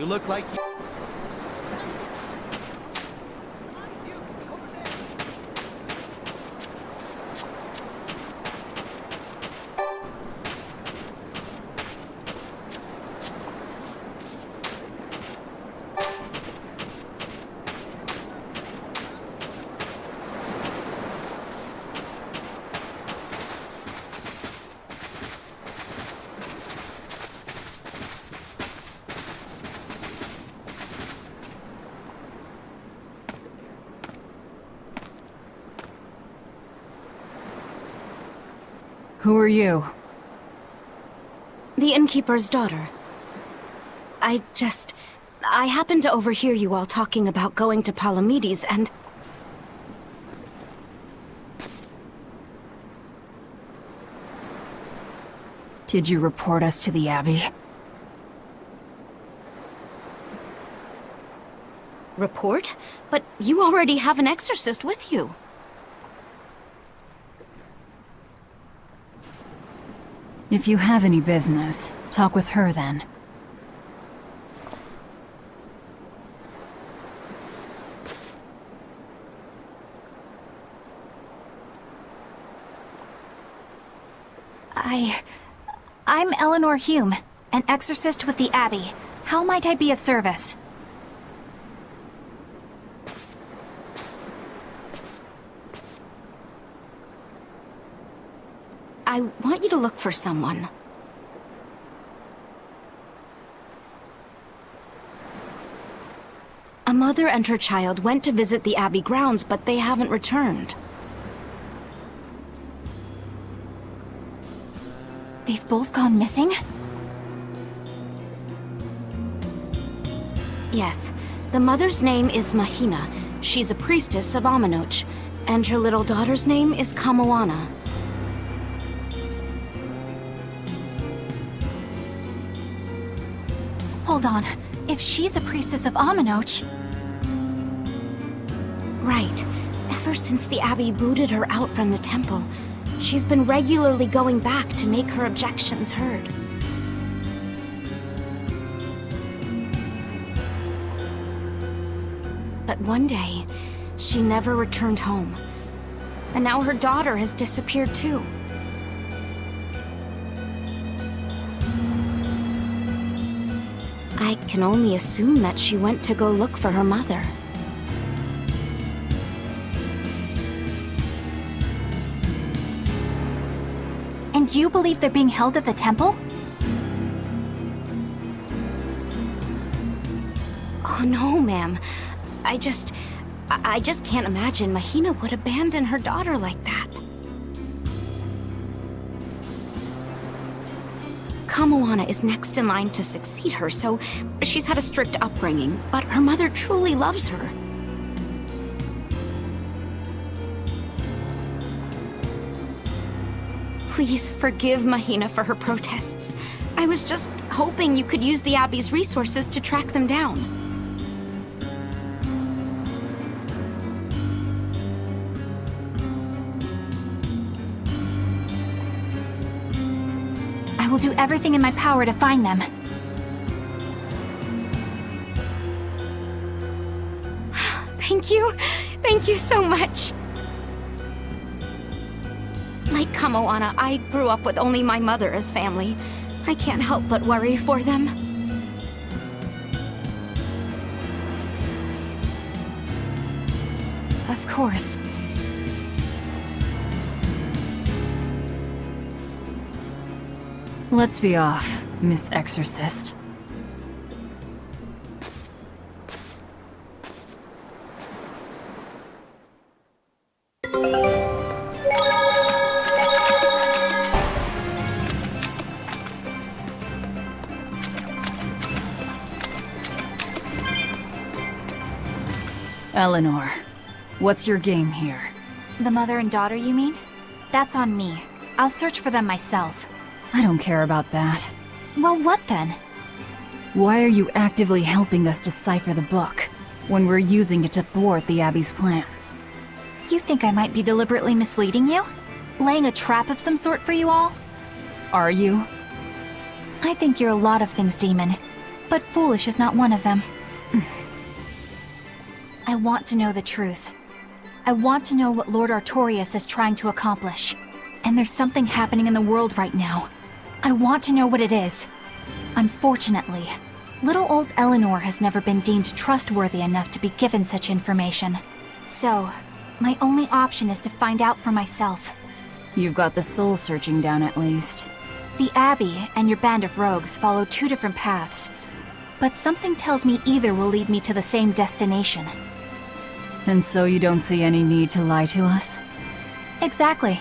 look like you... Who are you? The innkeeper's daughter. I happened to overhear you all talking about going to Palamedes, and... Did you report us to the Abbey? Report? But you already have an exorcist with you. If you have any business, talk with her then. I'm Eleanor Hume, an exorcist with the Abbey. How might I be of service? I want you to look for someone. A mother and her child went to visit the Abbey grounds, but they haven't returned. They've both gone missing? Yes. The mother's name is Mahina. She's a priestess of Aminoch. And her little daughter's name is Kamoana. Hold on. If she's a priestess of Aminoch... Right. Ever since the Abbey booted her out from the temple, she's been regularly going back to make her objections heard. But one day, she never returned home. And now her daughter has disappeared too. I can only assume that she went to go look for her mother. And you believe they're being held at the temple? Oh no, ma'am. I just can't imagine Mahina would abandon her daughter like that. Kamoana is next in line to succeed her, so she's had a strict upbringing, but her mother truly loves her. Please forgive Mahina for her protests. I was just hoping you could use the Abbey's resources to track them down. I will do everything in my power to find them. Thank you. Thank you so much. Like Kamoana, I grew up with only my mother as family. I can't help but worry for them. Of course. Let's be off, Miss Exorcist. Eleanor, what's your game here? The mother and daughter, you mean? That's on me. I'll search for them myself. I don't care about that. Well, what then? Why are you actively helping us decipher the book, when we're using it to thwart the Abbey's plans? You think I might be deliberately misleading you? Laying a trap of some sort for you all? Are you? I think you're a lot of things, Demon. but foolish is not one of them. I want to know the truth. I want to know what Lord Artorias is trying to accomplish. And there's something happening in the world right now. I want to know what it is. Unfortunately, little old Eleanor has never been deemed trustworthy enough to be given such information. So, my only option is to find out for myself. You've got the soul searching down at least. The Abbey and your band of rogues follow two different paths, but something tells me either will lead me to the same destination. And so you don't see any need to lie to us? Exactly.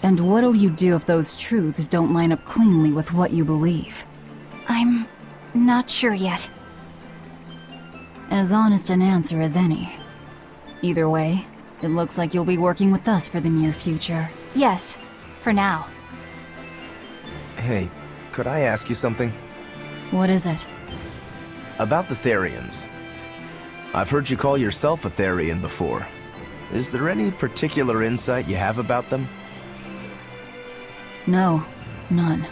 And what'll you do if those truths don't line up cleanly with what you believe? I'm not sure yet. As honest an answer as any. Either way, it looks like you'll be working with us for the near future. Yes, for now. Hey, could I ask you something? What is it? About the Therians. I've heard you call yourself a Therian before. Is there any particular insight you have about them? No, none.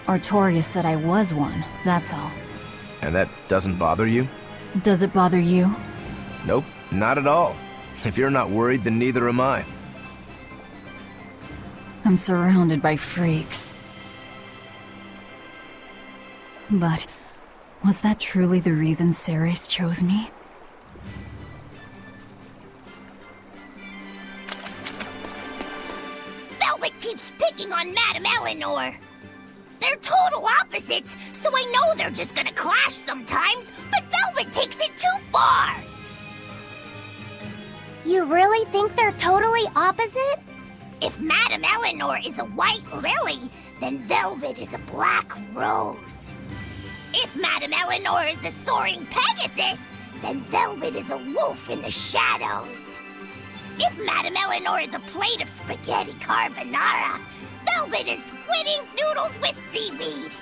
Artorias said I was one, that's all. And that doesn't bother you? Does it bother you? Nope, not at all. If you're not worried, then neither am I. I'm surrounded by freaks. But was that truly the reason Ceres chose me? Velvet keeps picking on Madame Eleanor. They're total opposites, so I know they're just gonna clash sometimes, but Velvet takes it too far! You really think they're totally opposite? If Madame Eleanor is a white lily, then Velvet is a black rose. If Madame Eleanor is a soaring Pegasus, then Velvet is a wolf in the shadows. If Madame Eleanor is a plate of spaghetti carbonara, Velvet is squidding noodles with seaweed.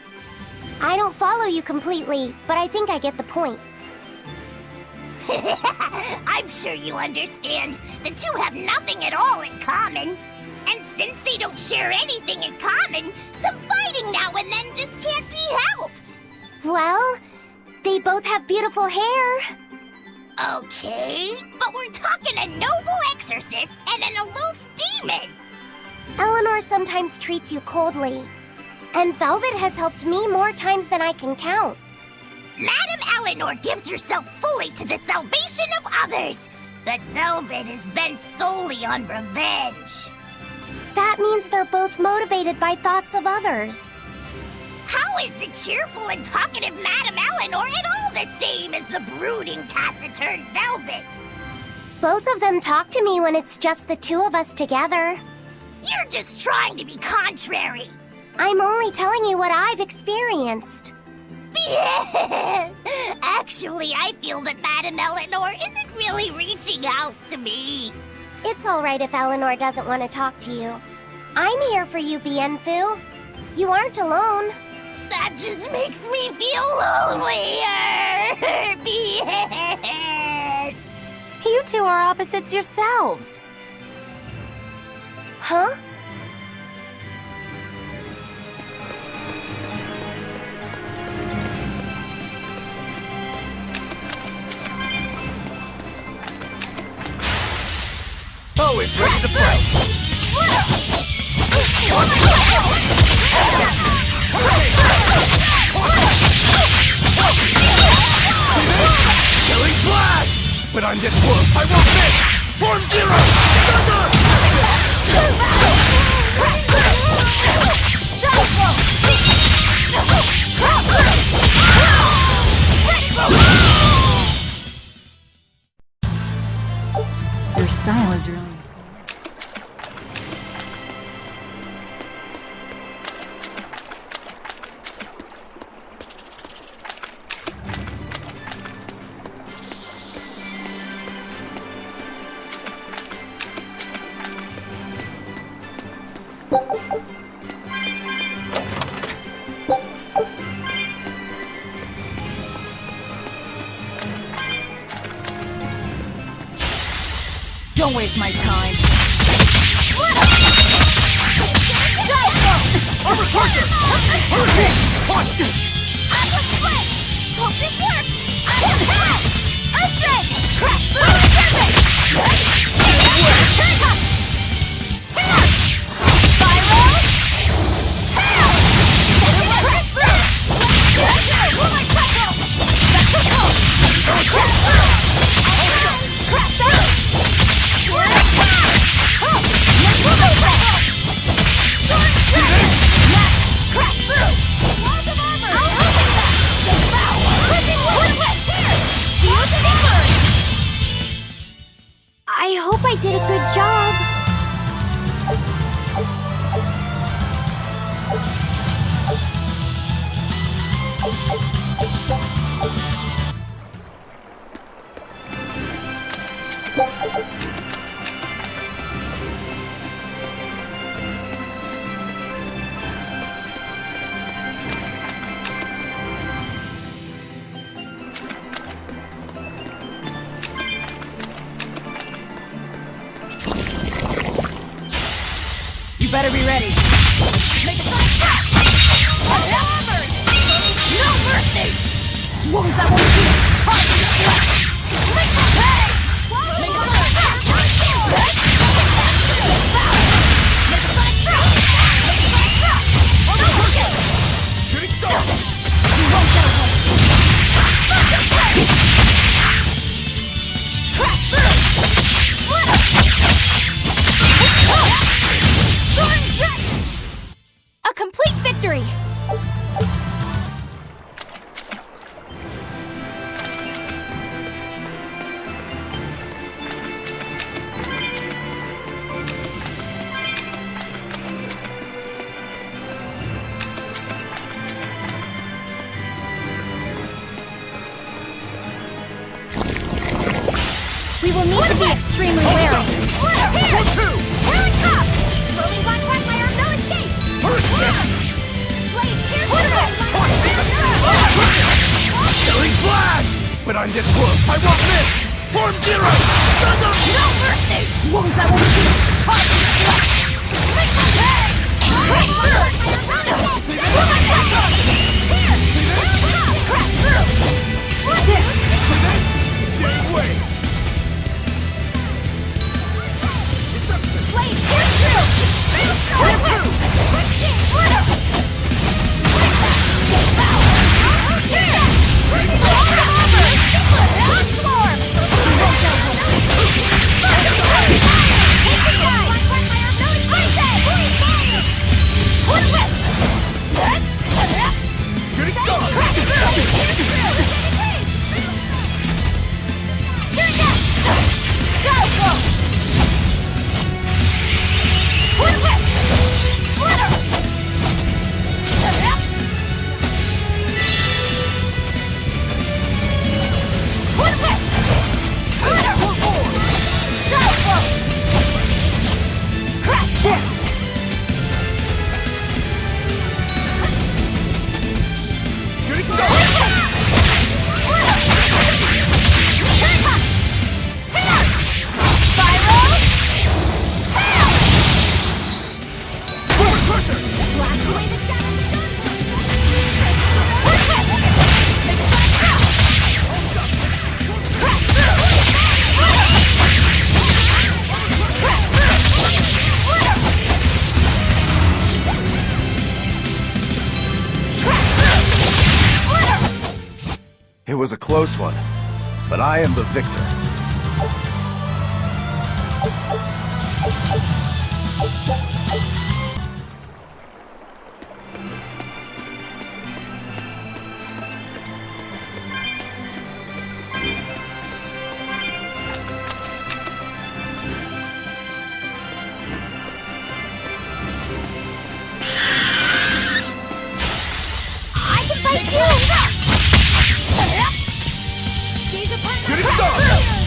I don't follow you completely, but I think I get the point. I'm sure you understand. The two have nothing at all in common. And since they don't share anything in common, some fighting now and then just can't be helped. Well, they both have beautiful hair. Okay, but we're talking a noble exorcist and an aloof demon. Eleanor sometimes treats you coldly, and Velvet has helped me more times than I can count. Madame Eleanor gives herself fully to the salvation of others, but Velvet is bent solely on revenge. That means they're both motivated by thoughts of others. How is the cheerful and talkative Madame Eleanor at all the same as the brooding, taciturn Velvet? Both of them talk to me when it's just the two of us together. You're just trying to be contrary. I'm only telling you what I've experienced. Actually, I feel that Madame Eleanor isn't really reaching out to me. It's all right if Eleanor doesn't want to talk to you. I'm here for you, Bienfu. You aren't alone. That just makes me feel lonelier. You two are opposites yourselves. Huh? Always ready to fight! Killing flash! But I'm this close, I won't miss! Form zero! Your style is really... Don't waste my time. Armor Crusher! Hurricane! Watch this! This works! Earthdrake! Crash through! Perfect! Turn up! Hair! Spiral! Hair! Crash through! Moonlight cycle! Crash through! Crash out! Moonlight cycle! Short dragon! Crash through! Walls of armor! I hope I did a good job. You better be ready. Make a sonic attack! Armored! No mercy! Wounds that won't shoot. Make a pay! Make a sonic attack! Make a sonic throw! Make a sonic throw! Okay! Shooting star! You won't get away! Sonic attack! Crash through! Split up! Soaring dragon! A complete victory! We will need to be extremely wary. Here! We're on top! Rolling on quagmire, no escape! Blade, here's Killing flash! But I'm this close, I won't miss! Form zero! no mercy! Wounds that won't shoot. Same way! Shooting star! Shooting star! Forward crusher! It was a close one, but I am the victor. I can fight too! Shooting star!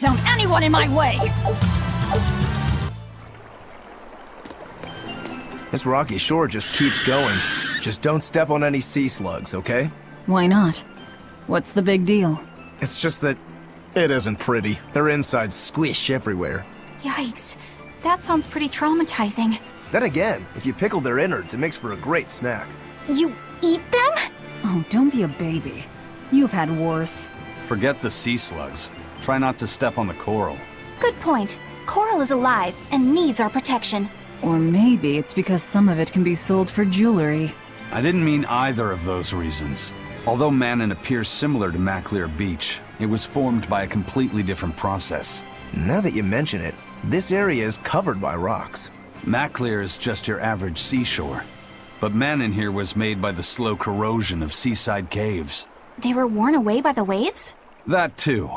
down anyone in my way! This rocky shore just keeps going. Just don't step on any sea slugs, okay? Why not? What's the big deal? It's just that it isn't pretty. Their insides squish everywhere. Yikes. That sounds pretty traumatizing. Then again, if you pickle their innards, it makes for a great snack. You eat them? Oh, don't be a baby. You've had worse. Forget the sea slugs. Try not to step on the coral. Good point. Coral is alive and needs our protection. Or maybe it's because some of it can be sold for jewelry. I didn't mean either of those reasons. Although Manon appears similar to Maclear Beach, it was formed by a completely different process. Now that you mention it, this area is covered by rocks. Maclear is just your average seashore. But Manon here was made by the slow corrosion of seaside caves. They were worn away by the waves? That too.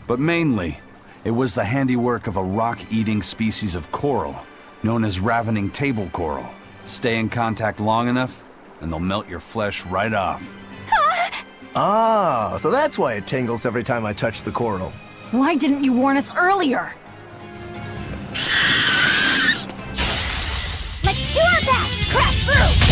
But mainly, it was the handiwork of a rock-eating species of coral, known as ravening table coral. Stay in contact long enough, and they'll melt your flesh right off. Ah, so that's why it tingles every time I touch the coral. Why didn't you warn us earlier? Let's do our best! Crash through!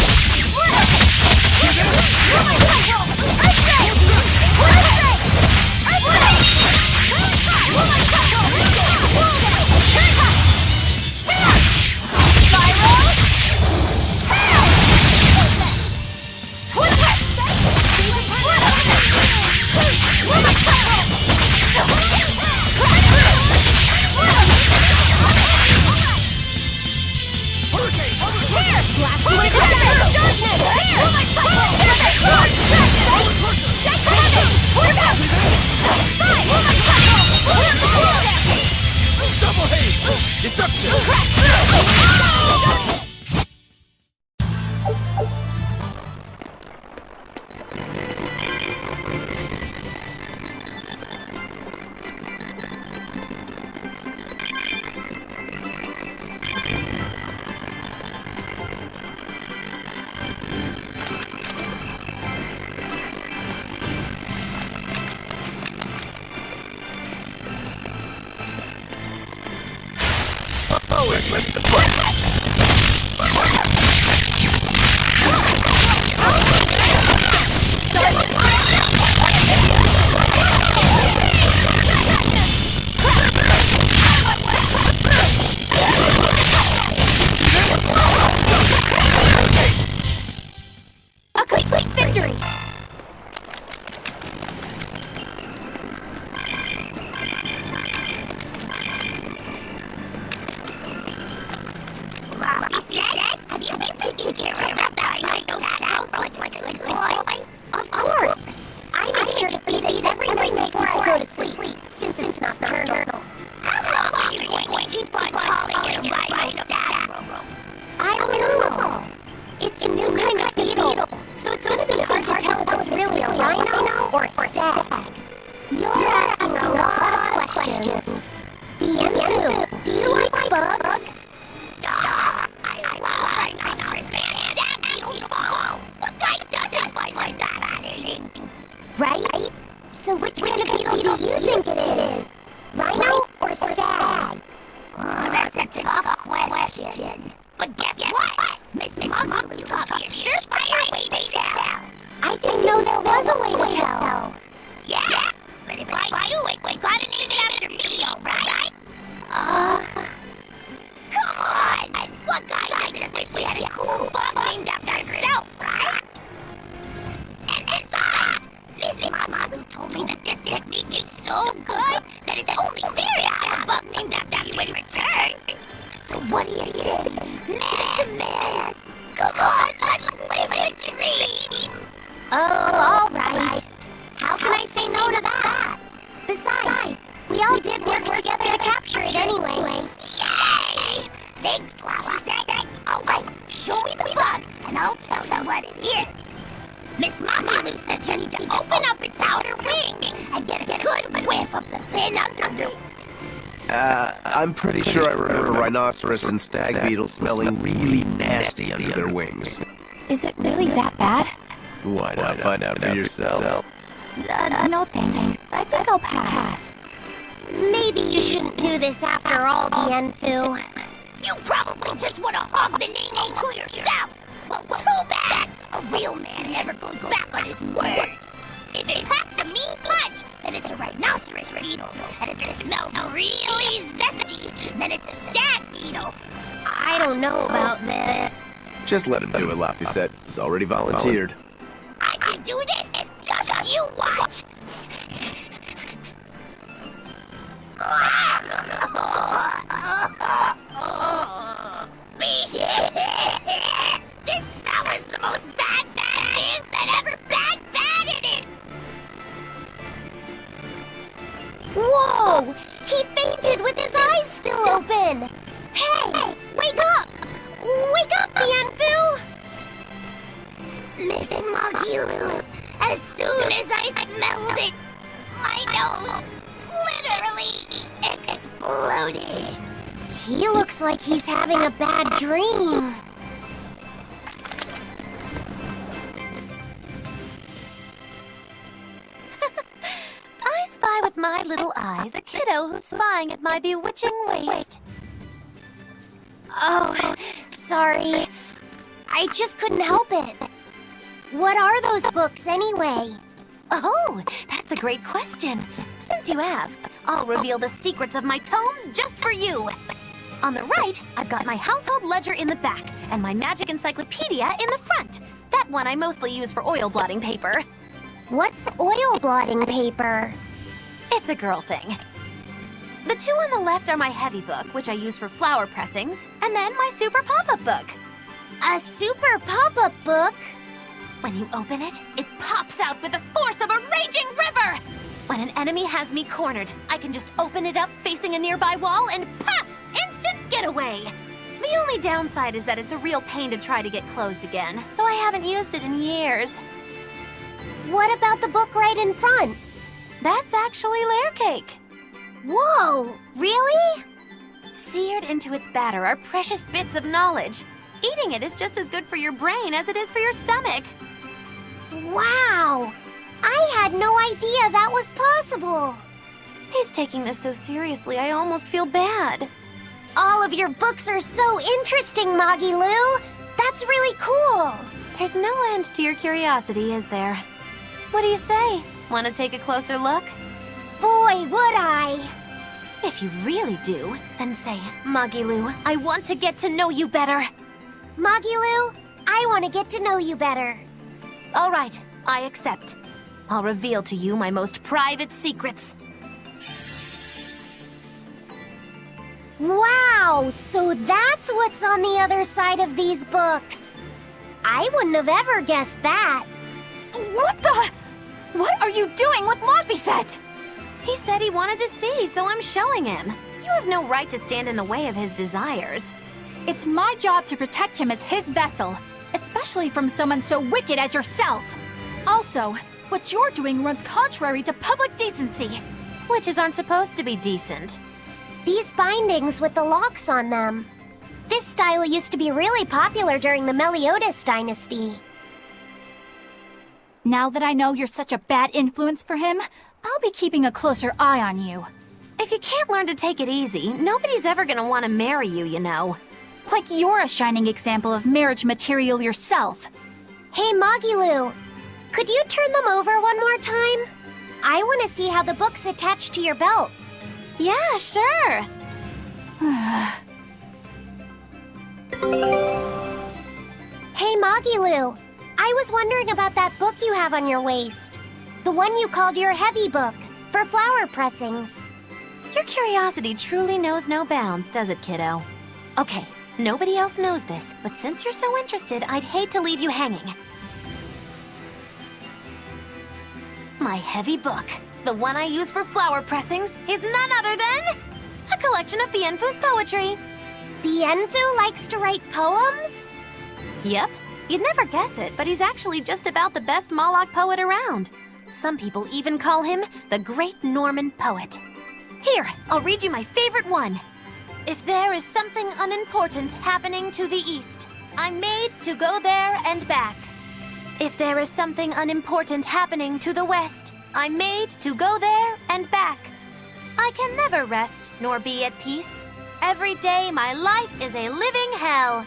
I'm pretty sure I remember rhinoceros and stag beetles smelling really nasty under their wings. Is it really that bad? Why not find out for yourself? No thanks. I think I'll pass. Maybe you shouldn't do this after all, Bienfu. You probably just want to hog the name to yourself. Well, too bad. A real man never goes back on his word. If it packs a mean punch, then it's a rhinoceros beetle. And if it smells really zesty, then it's a stag beetle. I don't know about this. Just let him do it, Laphicet. He's already volunteered. I can do this. Just you watch. This smell is the most bad thing that ever bad in it. Whoa! He fainted with his eyes still open! Hey! Wake up! Wake up, Bienfu! Miss Magilu, as soon as I smelled it, my nose literally exploded. He looks like he's having a bad dream. I spy with my little eyes a kiddo who's spying at my bewitching waist. Oh, sorry. I just couldn't help it. What are those books anyway? Oh, that's a great question. Since you asked, I'll reveal the secrets of my tomes just for you. On the right, I've got my household ledger in the back, and my magic encyclopedia in the front. That one I mostly use for oil blotting paper. What's oil blotting paper? It's a girl thing. The two on the left are my heavy book, which I use for flower pressings, and then my super pop-up book. A super pop-up book? When you open it, it pops out with the force of a raging river! When an enemy has me cornered, I can just open it up facing a nearby wall and pop! Instant getaway! The only downside is that it's a real pain to try to get closed again, so I haven't used it in years. What about the book right in front? That's actually layer cake. Whoa, really? Seared into its batter are precious bits of knowledge. Eating it is just as good for your brain as it is for your stomach. Wow! I had no idea that was possible. He's taking this so seriously, I almost feel bad. All of your books are so interesting, Magilu. That's really cool. There's no end to your curiosity, is there? What do you say? Want to take a closer look? Boy, would I. If you really do, then say, Magilu, I want to get to know you better. Magilu, I want to get to know you better. All right, I accept. I'll reveal to you my most private secrets. Wow, so that's what's on the other side of these books. I wouldn't have ever guessed that. What the? What are you doing with Laphicet? He said he wanted to see, so I'm showing him. You have no right to stand in the way of his desires. It's my job to protect him as his vessel, especially from someone so wicked as yourself. Also, what you're doing runs contrary to public decency. Witches aren't supposed to be decent. These bindings with the locks on them. This style used to be really popular during the Meliodas dynasty. Now that I know you're such a bad influence for him, I'll be keeping a closer eye on you. If you can't learn to take it easy, nobody's ever gonna want to marry you, you know. Like you're a shining example of marriage material yourself. Hey, Magilu, could you turn them over one more time? I want to see how the books attach to your belt. Yeah, sure. Hey, Magilu, I was wondering about that book you have on your waist. The one you called your heavy book, for flower pressings. Your curiosity truly knows no bounds, does it, kiddo? Okay, nobody else knows this, but since you're so interested, I'd hate to leave you hanging. My heavy book, the one I use for flower pressings, is none other than a collection of Bienfu's poetry. Bienfu likes to write poems? Yep, you'd never guess it, but he's actually just about the best Moloch poet around. Some people even call him the Great Norman Poet. Here, I'll read you my favorite one. If there is something unimportant happening to the east, I'm made to go there and back. If there is something unimportant happening to the west, I'm made to go there and back. I can never rest nor be at peace. Every day my life is a living hell.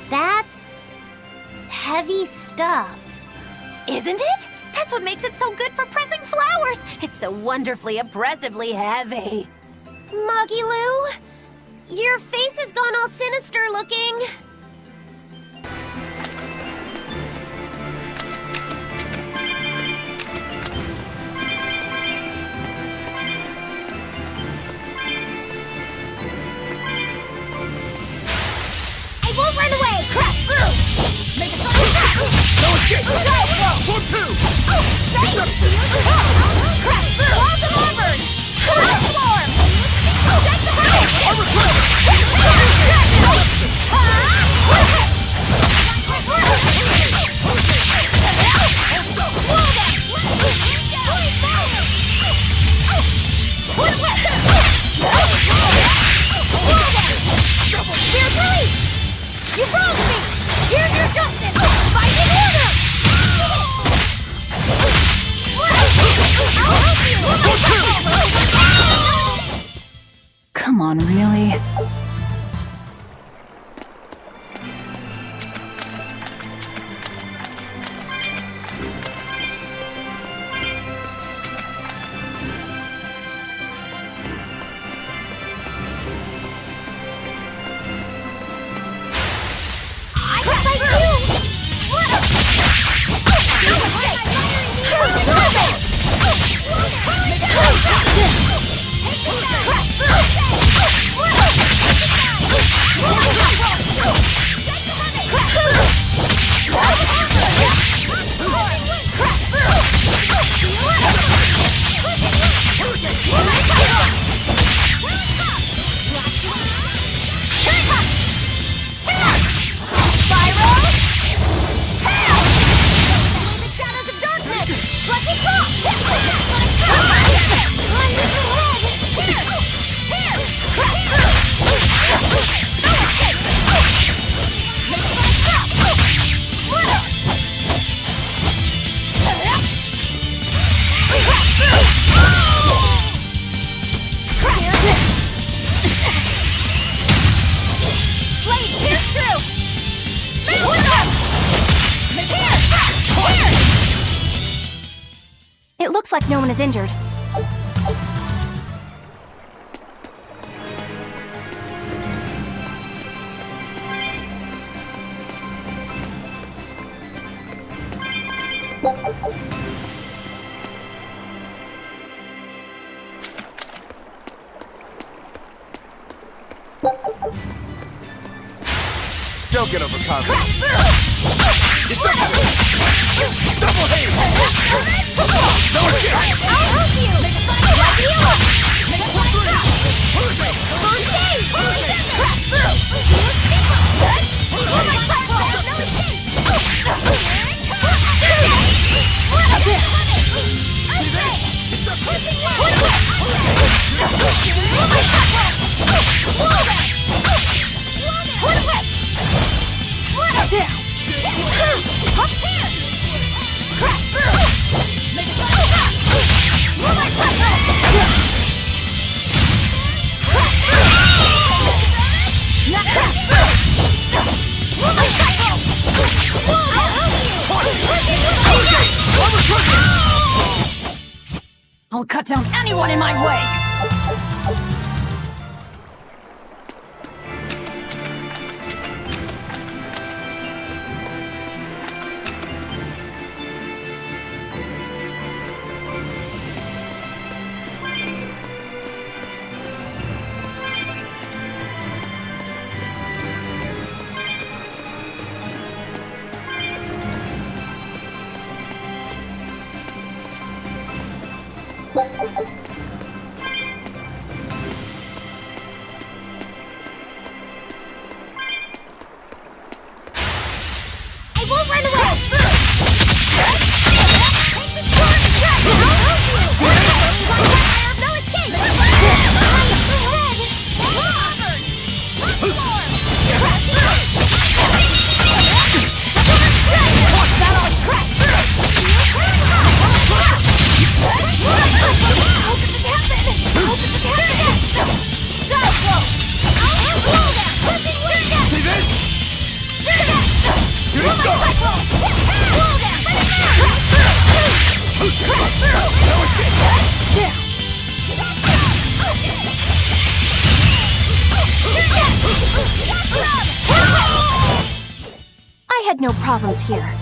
That's heavy stuff. Isn't it? That's what makes it so good for pressing flowers. It's so wonderfully oppressively heavy. Moggy Lou, your face has gone all sinister looking. I won't run away! Crash through! Make a sudden attack! No escape! 1-2! Crash through! Awesome armor! Transform! Check the house! Here, police! You wronged me! Here's your justice! Fight in order! I'll help you! Come on, really? It looks like no one is injured. Don't get overconfident. Double haze! No escape! I'll help you! Let me up! Make a flying drop! First aid! Crash through! Oh my platform! No escape! Crash through! Make a flying drop! Oh my platform! Crash through! Not crash through! Oh my platform! I'll help you! I'll cut down anyone in my way! had no problems here.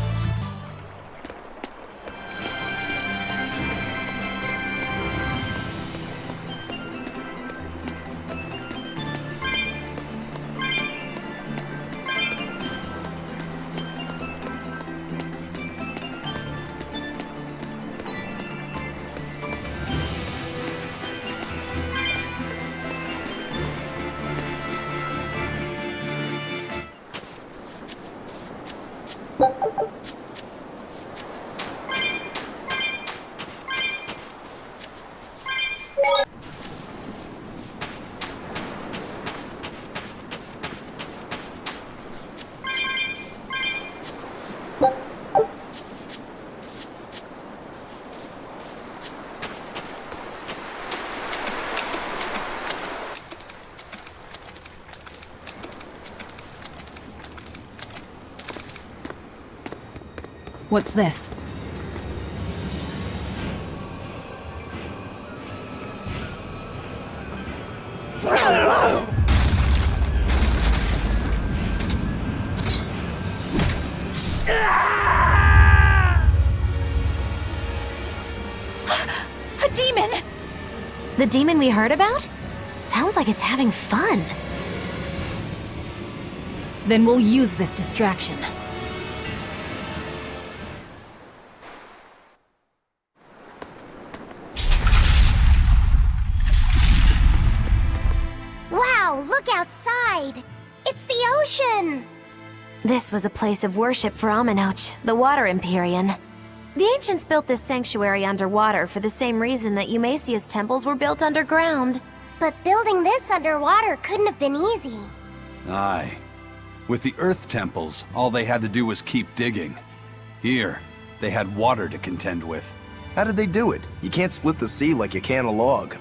What's this? A demon! The demon we heard about? Sounds like it's having fun. Then we'll use this distraction. Wow, look outside! It's the ocean! This was a place of worship for Aminoch, the Water Empyrean. The ancients built this sanctuary underwater for the same reason that Eumasia's temples were built underground. But building this underwater couldn't have been easy. Aye. With the Earth temples, all they had to do was keep digging. Here, they had water to contend with. How did they do it? You can't split the sea like you can a log.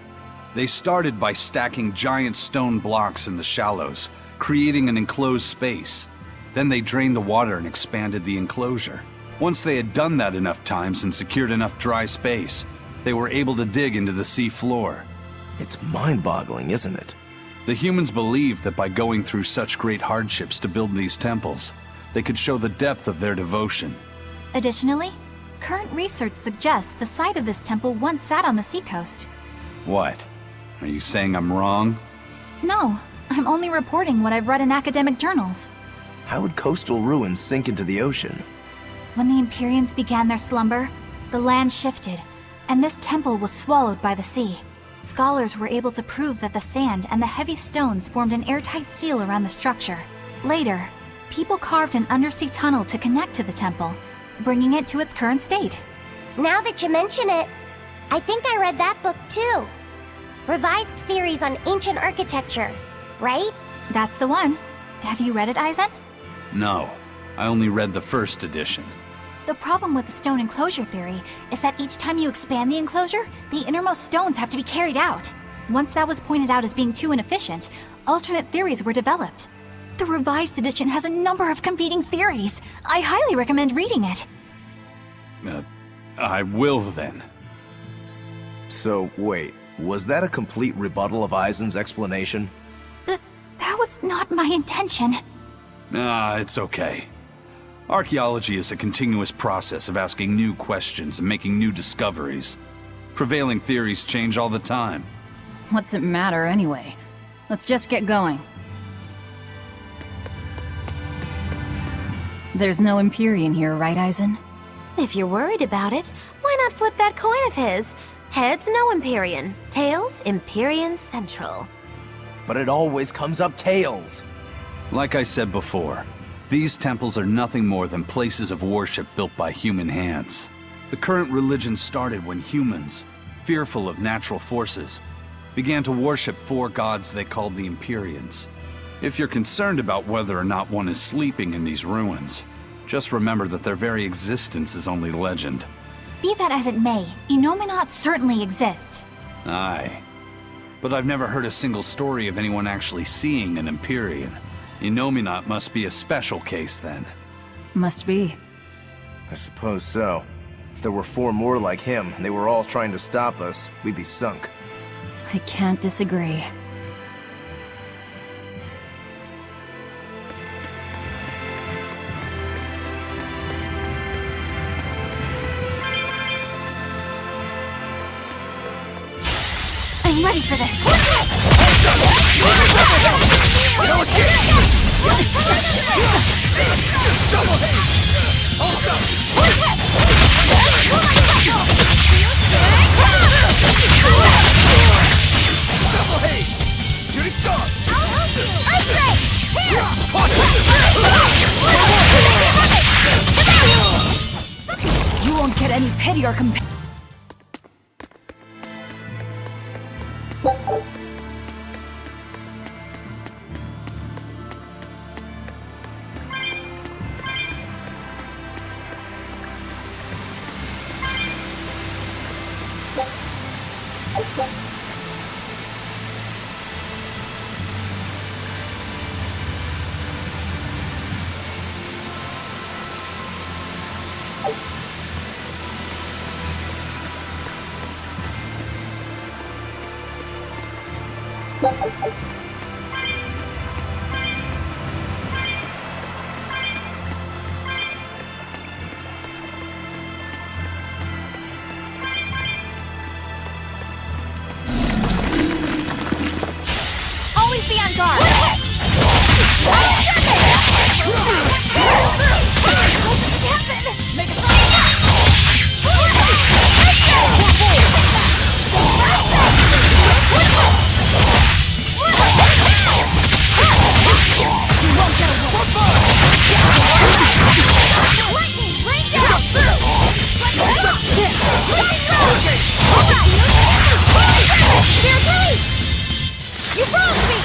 They started by stacking giant stone blocks in the shallows, creating an enclosed space. Then they drained the water and expanded the enclosure. Once they had done that enough times and secured enough dry space, they were able to dig into the sea floor. It's mind-boggling, isn't it? The humans believed that by going through such great hardships to build these temples, they could show the depth of their devotion. Additionally, current research suggests the site of this temple once sat on the seacoast. What? Are you saying I'm wrong? No, I'm only reporting what I've read in academic journals. How would coastal ruins sink into the ocean? When the Empyreans began their slumber, the land shifted, and this temple was swallowed by the sea. Scholars were able to prove that the sand and the heavy stones formed an airtight seal around the structure. Later, people carved an undersea tunnel to connect to the temple, bringing it to its current state. Now that you mention it, I think I read that book too. Revised Theories on Ancient Architecture, right? That's the one. Have you read it, Aizen? No, I only read the first edition. The problem with the stone enclosure theory is that each time you expand the enclosure, the innermost stones have to be carried out. Once that was pointed out as being too inefficient, alternate theories were developed. The revised edition has a number of competing theories. I highly recommend reading it. I will then. So, wait, was that a complete rebuttal of Aizen's explanation? That was not my intention. It's okay. Archaeology is a continuous process of asking new questions and making new discoveries. Prevailing theories change all the time. What's it matter anyway? Let's just get going. There's no Empyrean here, right, Aizen? If you're worried about it, why not flip that coin of his? Heads, no Empyrean. Tails, Empyrean Central. But it always comes up tails. Like I said before, these temples are nothing more than places of worship built by human hands. The current religion started when humans, fearful of natural forces, began to worship four gods they called the Empyreans. If you're concerned about whether or not one is sleeping in these ruins, just remember that their very existence is only legend. Be that as it may, Inominat certainly exists. Aye. But I've never heard a single story of anyone actually seeing an Empyrean. Inominat must be a special case then. Must be. I suppose so. If there were four more like him, and they were all trying to stop us, we'd be sunk. I can't disagree. ready for this. No escape! Double haste! Hold up! Double haste! Shooting star! I'll help you! Earthquake! Here! You won't get any pity or compassion. Always be on guard. You broke me!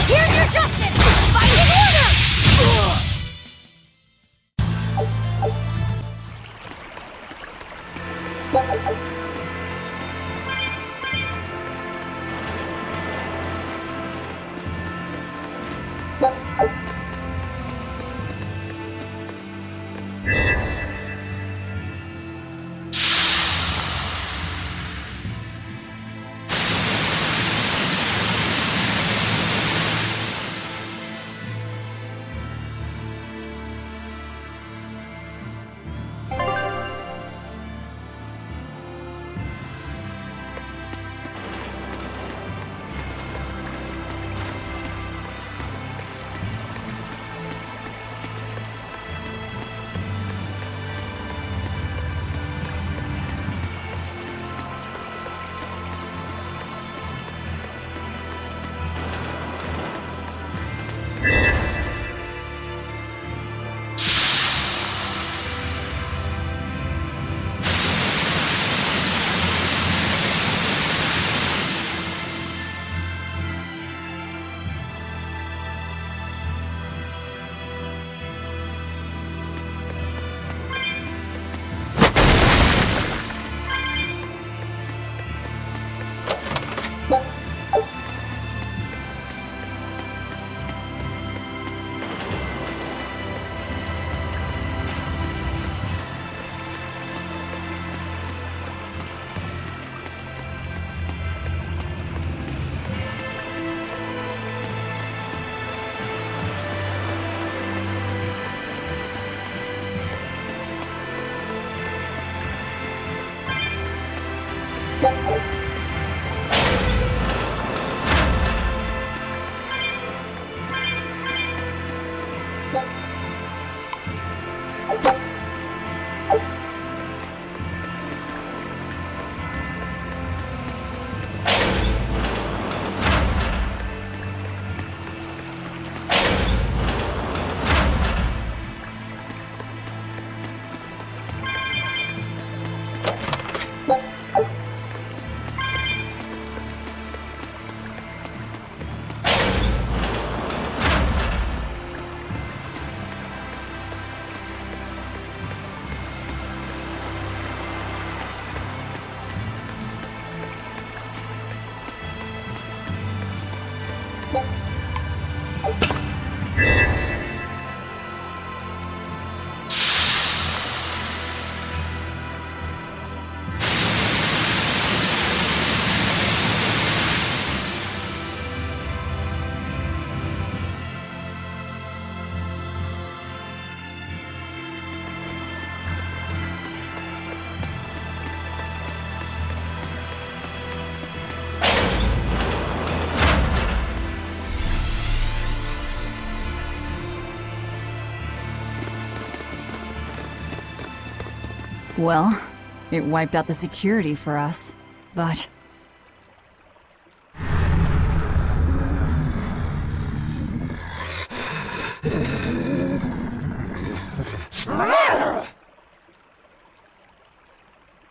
Here's your justice! Fight in order! Well, it wiped out the security for us, but...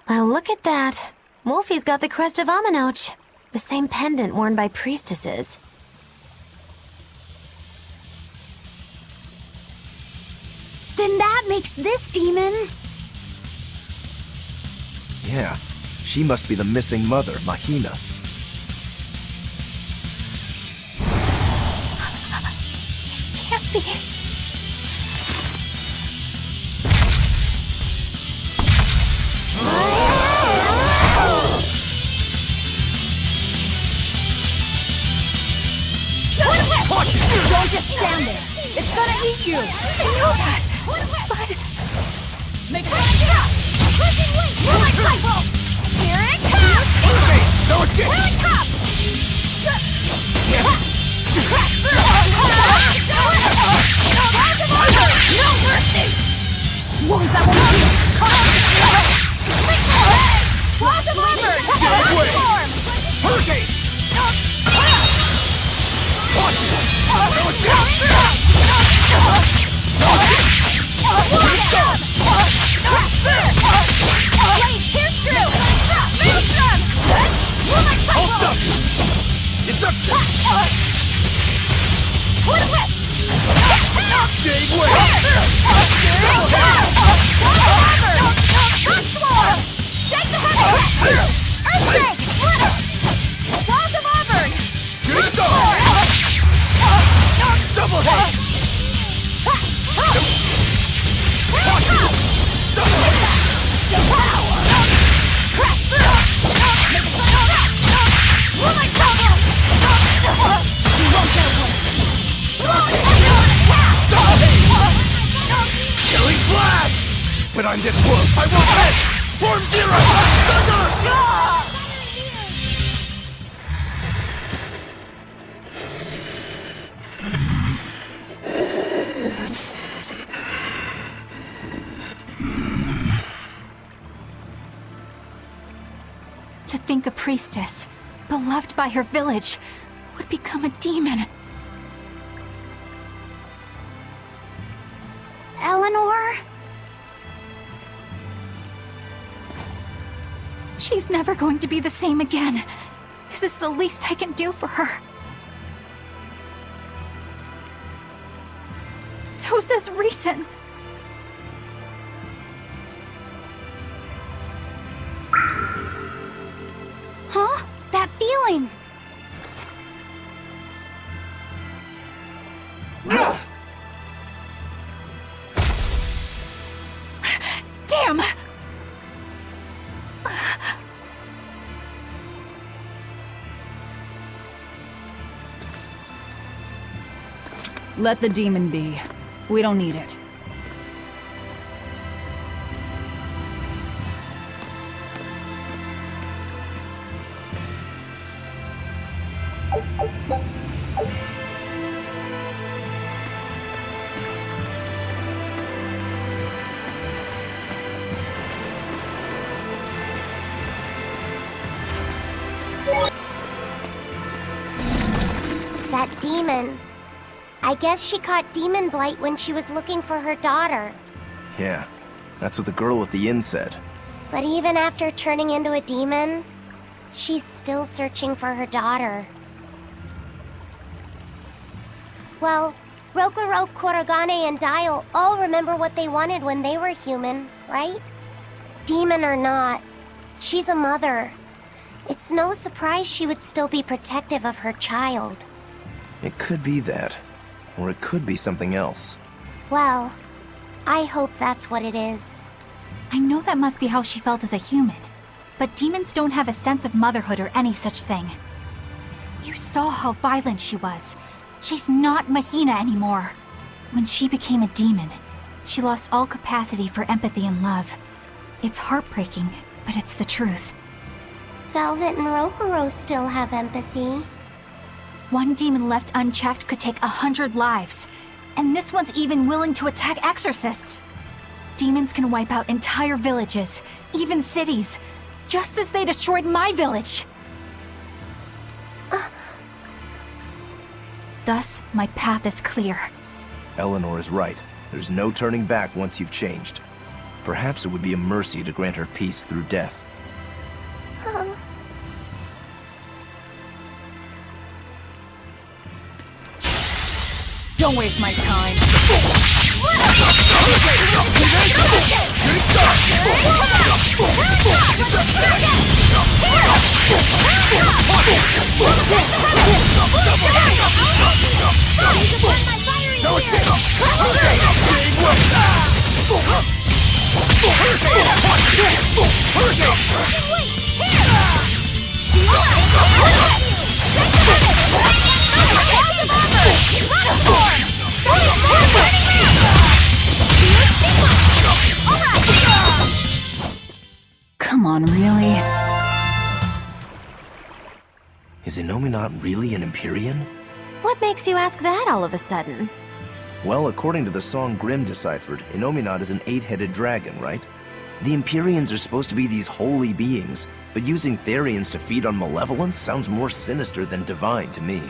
Well, look at that. Wolfie's got the crest of Aminoch, the same pendant worn by priestesses. Then that makes this demon... Yeah, she must be the missing mother, Mahina. Can't be. Don't just stand there! It's gonna eat you! I know that, but... Make it Here it comes! Okay, no escape! Here it comes! No mercy! Wounds that will heal! Claws of armor! Get away! Hurricane! Watch it! No escape! Blade, here's Drew! Maelstrom! Hold up! Deception! Stay away! Shake the heavy! Earthquake! Walls of Auburn! Good go! Double hit! Crash through! Woman combo! You won't get away! Killing flash! But I'm this close, I won't miss! Form zero! Thunder! To think a priestess, beloved by her village, would become a demon. Eleanor? She's never going to be the same again. This is the least I can do for her. So says reason. Huh? That feeling! Damn! Let the demon be. We don't need it. That demon. I guess she caught demon blight when she was looking for her daughter. Yeah, that's what the girl at the inn said. But even after turning into a demon, she's still searching for her daughter. Well, Rokuro, Kurogane, and Dial all remember what they wanted when they were human, right? Demon or not, she's a mother. It's no surprise she would still be protective of her child. It could be that. Or it could be something else. Well, I hope that's what it is. I know that must be how she felt as a human, but demons don't have a sense of motherhood or any such thing. You saw how violent she was. She's not Mahina anymore. When she became a demon, she lost all capacity for empathy and love. It's heartbreaking, but it's the truth. Velvet and Rokuro still have empathy. One demon left unchecked could take 100 lives, and this one's even willing to attack exorcists. demons can wipe out entire villages, even cities, just as they destroyed my village. Thus, my path is clear. Eleanor is right. There's no turning back once you've changed. Perhaps it would be a mercy to grant her peace through death. Don't waste my time. Come on, really? Is Innominat really an Empyrean? What makes you ask that all of a sudden? Well, according to the song Grimm deciphered, Innominat is an 8-headed dragon, right? The Empyreans are supposed to be these holy beings, but using Therians to feed on malevolence sounds more sinister than divine to me.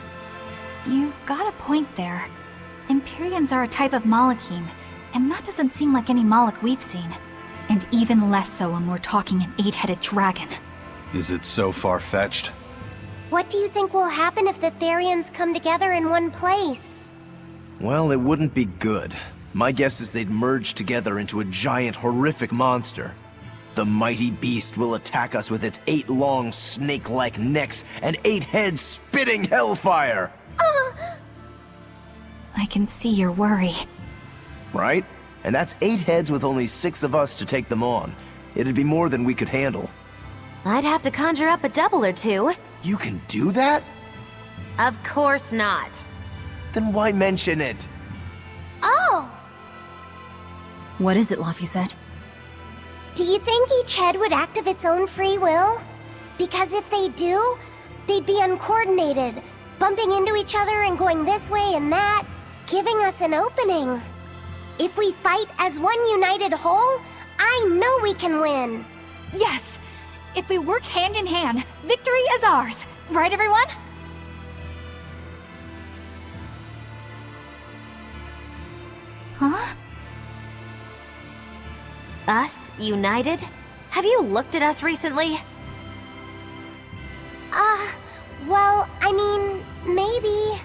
You've got a point there. Empyreans are a type of Malachim, and that doesn't seem like any Malach we've seen. And even less so when we're talking an 8-headed dragon. Is it so far-fetched? What do you think will happen if the Therians come together in one place? Well, it wouldn't be good. My guess is they'd merge together into a giant, horrific monster. The mighty beast will attack us with its 8 long, snake-like necks and 8 heads spitting hellfire! I can see your worry. Right? And that's 8 heads with only 6 of us to take them on. It'd be more than we could handle. I'd have to conjure up a double or two. You can do that? Of course not. Then why mention it? Oh! What is it, Laphicet? Do you think each head would act of its own free will? Because if they do, they'd be uncoordinated, bumping into each other and going this way and that, giving us an opening. If we fight as one united whole, I know we can win. Yes! If we work hand in hand, victory is ours. Right, everyone? Huh? Us, united? Have you looked at us recently? Well, I mean, maybe.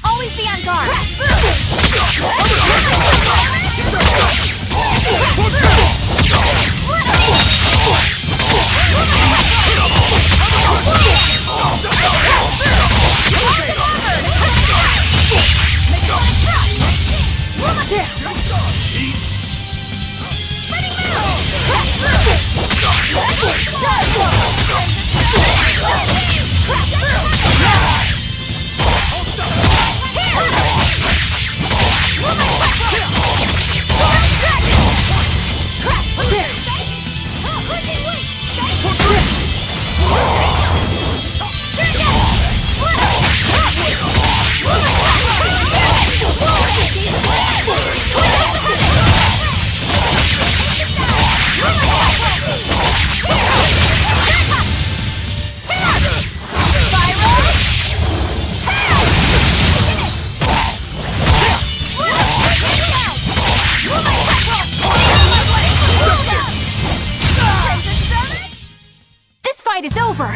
Always be on guard! Is over.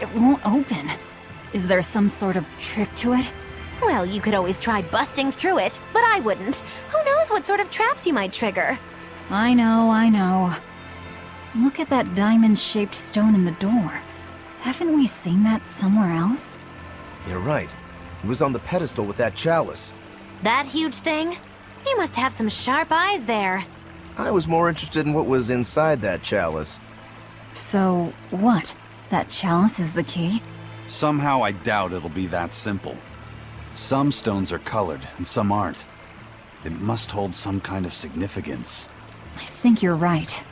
It won't open. Is there some sort of trick to it? Well, you could always try busting through it, but I wouldn't. Who knows what sort of traps you might trigger? I know. Look at that diamond-shaped stone in the door. Haven't we seen that somewhere else? You're right. It was on the pedestal with that chalice. That huge thing? You must have some sharp eyes there. I was more interested in what was inside that chalice. So, what? That chalice is the key? Somehow I doubt it'll be that simple. Some stones are colored, and some aren't. It must hold some kind of significance. I think you're right.